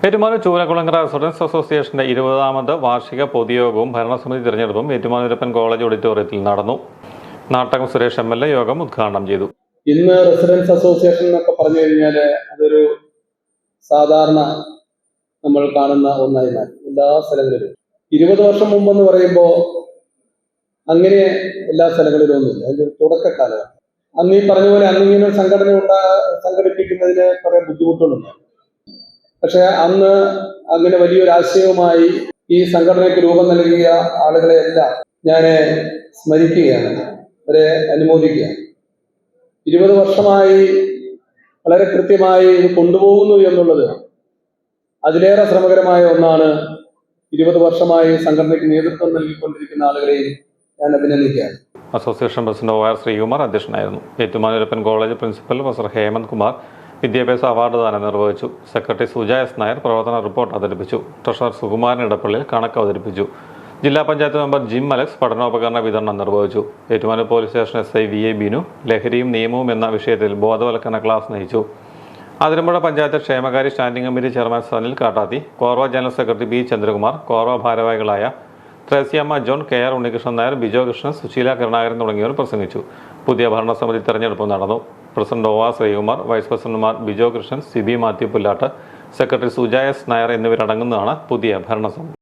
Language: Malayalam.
ഏറ്റുമാനൂർ ചൂരക്കുളങ്ങര റെസിഡൻസ് അസോസിയേഷന്റെ 20ാമത് വാർഷിക പൊതുയോഗവും ഭരണസമിതി തിരഞ്ഞെടുപ്പും ഏറ്റുമാനൂരപ്പൻ കോളേജ് ഓഡിറ്റോറിയത്തിൽ നടന്നു. നാട്ടകം സുരേഷ് MLA യോഗം ഉദ്ഘാടനം ചെയ്തു. ഇന്ന് റെസിഡൻസ് അസോസിയേഷൻ എന്നൊക്കെ പറഞ്ഞു കഴിഞ്ഞാൽ അതൊരു സാധാരണ നമ്മൾ കാണുന്ന ഒന്നായി മാറി എല്ലാ സ്ഥലങ്ങളിലും. 20 വർഷം മുമ്പെന്ന് പറയുമ്പോൾ അങ്ങനെ എല്ലാ സ്ഥലങ്ങളിലും ഒന്നുമില്ല. അതിന്റെ തുടക്കക്കാലം അന്ന് ഈ പറഞ്ഞ പോലെ അന്നിങ്ങനെ സംഘടന സംഘടിപ്പിക്കുന്നതിന് കുറെ ബുദ്ധിമുട്ടുകളുണ്ട്. പക്ഷെ അന്ന് അങ്ങനെ വലിയൊരു ആശയവുമായി ഈ സംഘടനയ്ക്ക് രൂപം നൽകിയ ആളുകളെ എല്ലാം ഞാൻ സ്മരിക്കുകയാണ്, അവരെ അനുമോദിക്കുകയാണ്. 20 വർഷമായി വളരെ കൃത്യമായി ഇത് കൊണ്ടുപോകുന്നു എന്നുള്ളത് അതിലേറെ ശ്രമകരമായ ഒന്നാണ്. 20 വർഷമായി സംഘടനയ്ക്ക് നേതൃത്വം നൽകിക്കൊണ്ടിരിക്കുന്ന ആളുകളെയും ഞാൻ അഭിനന്ദിക്കുകയാണ്. അസോസിയേഷൻ പ്രസിഡന്റ് OR ശ്രീകുമാർ അധ്യക്ഷനായിരുന്നു. Ettumanoorappan college principal professor Hemanth Kumar വിദ്യാഭ്യാസ അവാർഡ് ദാനം നിർവഹിച്ചു. Secretary Suja S. നായർ പ്രവർത്തന റിപ്പോർട്ട് അവതരിപ്പിച്ചു. ട്രഷറർ സുകുമാരൻ ഇടപ്പള്ളിൽ കണക്ക് അവതരിപ്പിച്ചു. ജില്ലാ പഞ്ചായത്ത് മെമ്പർ ജിം അലക്സ് പഠനോപകരണ വിതരണം നിർവഹിച്ചു. Ettumanoor police station SI VA Binu ലഹരിയും നിയമവും എന്ന വിഷയത്തിൽ ബോധവൽക്കരണ ക്ലാസ് നയിച്ചു. അതിരമ്പുഴ പഞ്ചായത്ത് ക്ഷേമകാര്യ standing committee chairman Sanil Kattathi, Korva general secretary B. Chandrakumar, Korva ഭാരവാഹികളായ ത്രേസ്യാമ്മ ജോൺ, KR ഉണ്ണികൃഷ്ണൻ നായർ, ബിജോ കൃഷ്ണൻ, സുശീല കരുണാകരൻ തുടങ്ങിയവർ പ്രസംഗിച്ചു. പുതിയ ഭരണസമിതി തെരഞ്ഞെടുപ്പ് നടന്നു. പ്രസിഡന്റ് OR ശ്രീകുമാർ, വൈസ് പ്രസിഡന്റുമാർ Bijo Krishnan, CB Mathew Pullattu, secretary Suja S. Nair എന്നിവരടങ്ങുന്നതാണ് പുതിയ ഭരണസമിതി.